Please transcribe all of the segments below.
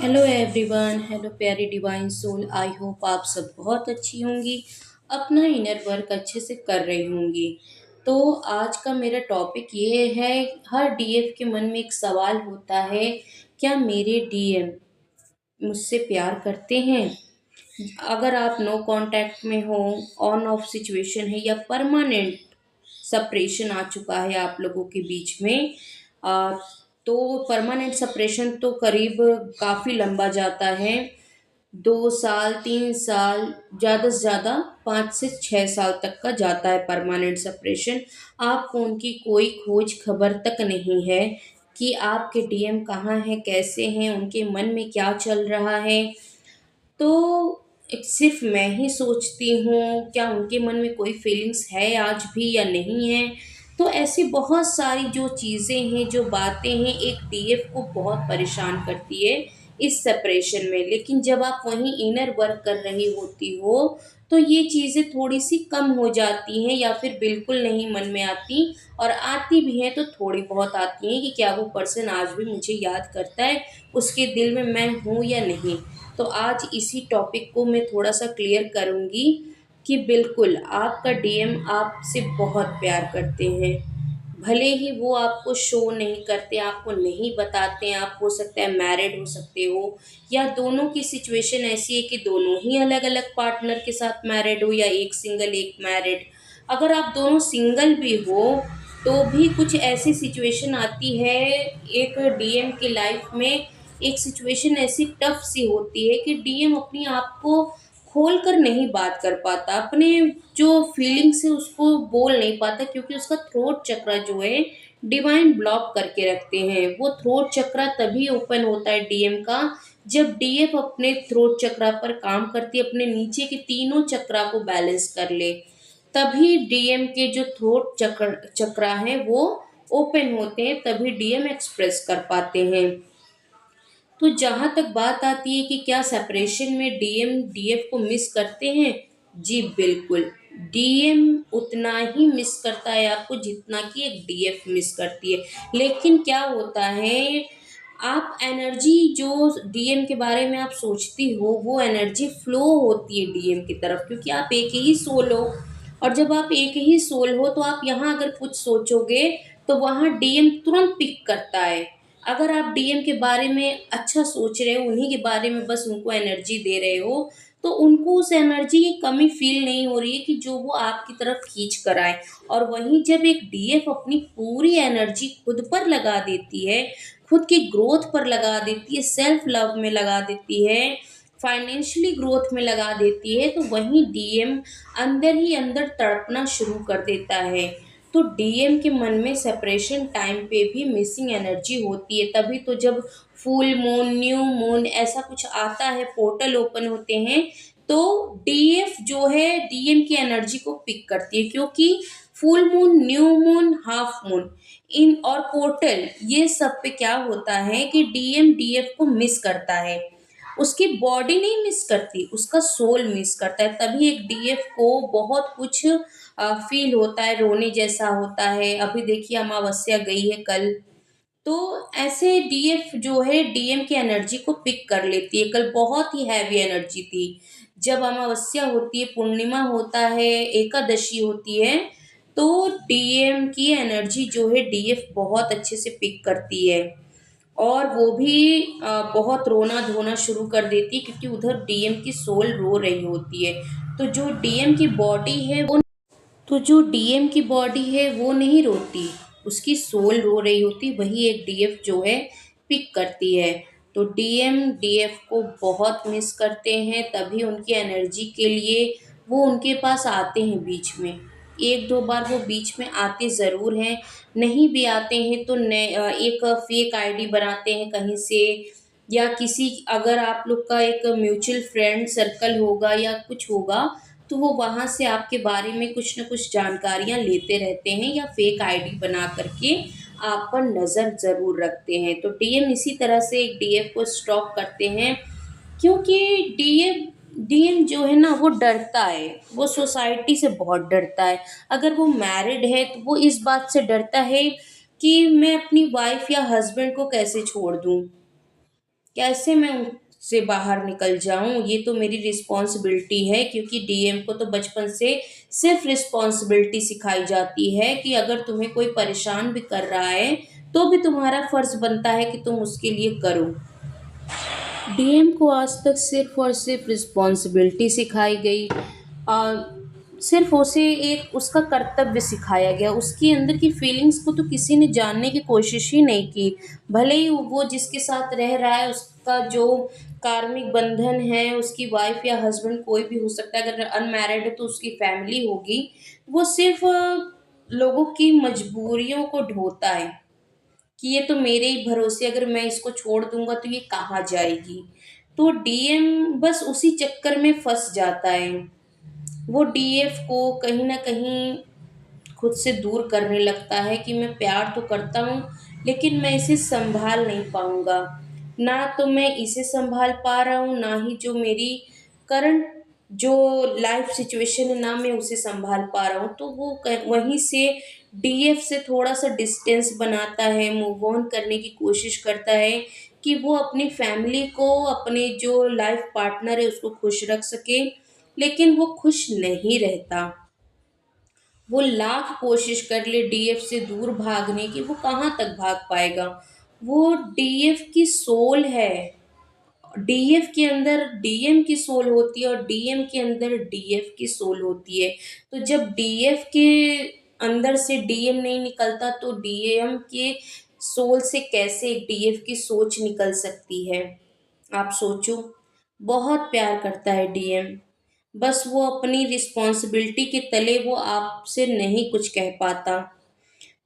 Hello everyone, hello प्यारी divine soul. I hope आप सब बहुत अच्छी होंगी, अपना इनर वर्क अच्छे से कर रही होंगी। तो आज का मेरा टॉपिक ये है, हर डीएफ के मन में एक सवाल होता है, क्या मेरे डीएम मुझसे प्यार करते हैं? अगर आप नो कांटेक्ट में हो, ऑन ऑफ सिचुएशन है या परमानेंट सेपरेशन आ चुका है आप लोगों के बीच में, आ, तो परमानेंट सेपरेशन तो करीब काफ़ी लंबा जाता है। 2 साल, 3 साल, ज़्यादा से ज़्यादा 5 से 6 साल तक का जाता है परमानेंट सेपरेशन। आपको उनकी कोई खोज खबर तक नहीं है कि आपके डीएम कहाँ हैं, कैसे हैं, उनके मन में क्या चल रहा है। तो एक सिर्फ मैं ही सोचती हूँ, क्या उनके मन में कोई फीलिंग्स है आज भी या नहीं है। तो ऐसी बहुत सारी जो चीज़ें हैं, जो बातें हैं, एक डीएफ को बहुत परेशान करती है इस सेपरेशन में। लेकिन जब आप वहीं इनर वर्क कर रही होती हो तो ये चीज़ें थोड़ी सी कम हो जाती हैं या फिर बिल्कुल नहीं मन में आती, और आती भी हैं तो थोड़ी बहुत आती हैं कि क्या वो पर्सन आज भी मुझे याद करता है, उसके दिल में मैं हूँ या नहीं। तो आज इसी टॉपिक को मैं थोड़ा सा क्लियर करूँगी कि बिल्कुल आपका डीएम आपसे बहुत प्यार करते हैं। भले ही वो आपको शो नहीं करते, आपको नहीं बताते हैं, आप हो सकता है मैरिड हो सकते हो, या दोनों की सिचुएशन ऐसी है कि दोनों ही अलग अलग पार्टनर के साथ मैरिड हो, या एक सिंगल एक मैरिड। अगर आप दोनों सिंगल भी हो तो भी कुछ ऐसी सिचुएशन आती है एक डीएम की लाइफ में। एक सिचुएशन ऐसी टफ सी होती है कि डीएम अपने आप को खोल कर नहीं बात कर पाता, अपने जो फीलिंग्स है उसको बोल नहीं पाता, क्योंकि उसका थ्रोट चक्रा जो है डिवाइन ब्लॉक करके रखते हैं। वो थ्रोट चक्रा तभी ओपन होता है डीएम का जब डीएफ अपने थ्रोट चक्रा पर काम करती है, अपने नीचे के तीनों चक्रा को बैलेंस कर ले, तभी डीएम के जो थ्रोट चक्रा है वो ओपन होते हैं, तभी डीएम एक्सप्रेस कर पाते हैं। तो जहाँ तक बात आती है कि क्या सेपरेशन में डीएम डीएफ को मिस करते हैं, जी बिल्कुल। डीएम उतना ही मिस करता है आपको जितना कि एक डीएफ मिस करती है। लेकिन क्या होता है, आप एनर्जी जो डीएम के बारे में आप सोचती हो वो एनर्जी फ्लो होती है डीएम की तरफ, क्योंकि आप एक ही सोल हो। और जब आप एक ही सोल हो तो आप यहाँ अगर कुछ सोचोगे तो वहाँ डीएम तुरंत पिक करता है। अगर आप डीएम के बारे में अच्छा सोच रहे हो, उन्हीं के बारे में बस उनको एनर्जी दे रहे हो, तो उनको उस एनर्जी की कमी फील नहीं हो रही है कि जो वो आपकी तरफ खींच कर आए। और वहीं जब एक डीएफ अपनी पूरी एनर्जी खुद पर लगा देती है, खुद की ग्रोथ पर लगा देती है, सेल्फ लव में लगा देती है, फाइनेंशियली ग्रोथ में लगा देती है, तो वहीं डीएम अंदर ही अंदर तड़पना शुरू कर देता है। तो डीएम के मन में सेपरेशन टाइम पे भी मिसिंग एनर्जी होती है। तभी तो जब फुल मून, न्यू मून ऐसा कुछ आता है, पोर्टल ओपन होते हैं, तो डीएफ जो है डीएम की एनर्जी को पिक करती है, क्योंकि full moon, new moon, half moon, इन और पोर्टल, ये सब पे क्या होता है कि डीएम डीएफ को मिस करता है। उसकी बॉडी नहीं मिस करती, उसका सोल मिस करता है। तभी एक डीएफ को बहुत कुछ फील होता है, रोने जैसा होता है। अभी देखिए अमावस्या गई है कल, तो ऐसे डीएफ जो है डीएम की एनर्जी को पिक कर लेती है। कल बहुत ही हैवी एनर्जी थी। जब अमावस्या होती है, पूर्णिमा होता है, एकादशी होती है, तो डीएम की एनर्जी जो है डीएफ बहुत अच्छे से पिक करती है। और वो भी बहुत रोना धोना शुरू कर देती है, क्योंकि उधर डीएम की सोल रो रही होती है। तो जो डीएम की बॉडी है वो तो जो डीएम की बॉडी है वो नहीं रोती, उसकी सोल रो रही होती, वही एक डीएफ जो है पिक करती है। तो डीएम डीएफ को बहुत मिस करते हैं, तभी उनकी एनर्जी के लिए वो उनके पास आते हैं बीच में। एक दो बार वो बीच में आते ज़रूर हैं, नहीं भी आते हैं तो एक फेक आईडी बनाते हैं कहीं से, या किसी, अगर आप लोग का एक म्यूचुअल फ्रेंड सर्कल होगा या कुछ होगा, तो वो वहाँ से आपके बारे में कुछ न कुछ जानकारियाँ लेते रहते हैं, या फेक आईडी बना करके आप पर नज़र ज़रूर रखते हैं। तो डीएम इसी तरह से एक डीएफ को स्टॉक करते हैं, क्योंकि डीएम डीएम जो है ना वो डरता है, वो सोसाइटी से बहुत डरता है। अगर वो मैरिड है तो वो इस बात से डरता है कि मैं अपनी वाइफ या हस्बैंड को कैसे छोड़ दूँ। कैसे मैं उनसे बाहर निकल जाऊं? ये तो मेरी रिस्पॉन्सिबिलिटी है, क्योंकि डीएम को तो बचपन से सिर्फ रिस्पॉन्सिबिलिटी सिखाई जाती है कि अगर तुम्हें कोई परेशान भी कर रहा है तो भी तुम्हारा फर्ज बनता है कि तुम उसके लिए करो। डीएम को आज तक सिर्फ और सिर्फ रिस्पॉन्सिबिलिटी सिखाई गई और सिर्फ उसे एक उसका कर्तव्य सिखाया गया। उसके अंदर की फीलिंग्स को तो किसी ने जानने की कोशिश ही नहीं की। भले ही वो जिसके साथ रह रहा है उसका जो कार्मिक बंधन है, उसकी वाइफ या हस्बैंड कोई भी हो सकता है, अगर अनमैरिड है तो उसकी फैमिली होगी, वो सिर्फ लोगों की मजबूरियों को ढोता है कि ये तो मेरे ही भरोसे, अगर मैं इसको छोड़ दूंगा तो ये कहाँ जाएगी। तो डीएम बस उसी चक्कर में फंस जाता है। वो डीएफ को कहीं ना कहीं खुद से दूर करने लगता है कि मैं प्यार तो करता हूँ लेकिन मैं इसे संभाल नहीं पाऊंगा। ना तो मैं इसे संभाल पा रहा हूँ, ना ही जो मेरी करंट जो लाइफ सिचुएशन है, ना मैं उसे संभाल पा रहा हूँ। तो वो वहीं से डीएफ से थोड़ा सा डिस्टेंस बनाता है, मूव ऑन करने की कोशिश करता है कि वो अपनी फैमिली को, अपने जो लाइफ पार्टनर है उसको खुश रख सके। लेकिन वो खुश नहीं रहता। वो लाख कोशिश कर ले डीएफ से दूर भागने की, वो कहाँ तक भाग पाएगा। वो डीएफ की सोल है। डीएफ के अंदर डीएम की सोल होती है और डीएम के अंदर डीएफ की सोल होती है। तो जब डीएफ के अंदर से डीएम नहीं निकलता तो डीएम के सोल से कैसे एक डीएफ की सोच निकल सकती है? आप सोचो। बहुत प्यार करता है डीएम, बस वो अपनी रिस्पॉन्सिबिलिटी के तले वो आपसे नहीं कुछ कह पाता।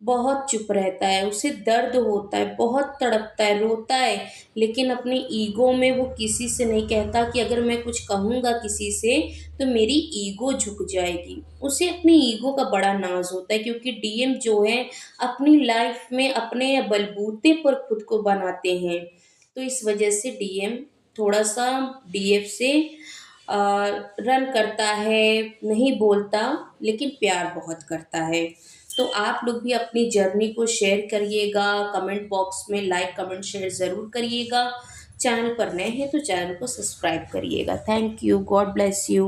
बहुत चुप रहता है, उसे दर्द होता है, बहुत तड़पता है, रोता है, लेकिन अपनी ईगो में वो किसी से नहीं कहता कि अगर मैं कुछ कहूँगा किसी से तो मेरी ईगो झुक जाएगी। उसे अपनी ईगो का बड़ा नाज होता है, क्योंकि डीएम जो है अपनी लाइफ में अपने बलबूते पर खुद को बनाते हैं। तो इस वजह से डीएम थोड़ा सा डीएफ से रन करता है, नहीं बोलता, लेकिन प्यार बहुत करता है। तो आप लोग भी अपनी जर्नी को शेयर करिएगा, कमेंट बॉक्स में लाइक कमेंट शेयर ज़रूर करिएगा। चैनल पर नए हैं तो चैनल को सब्सक्राइब करिएगा। Thank you, God bless you.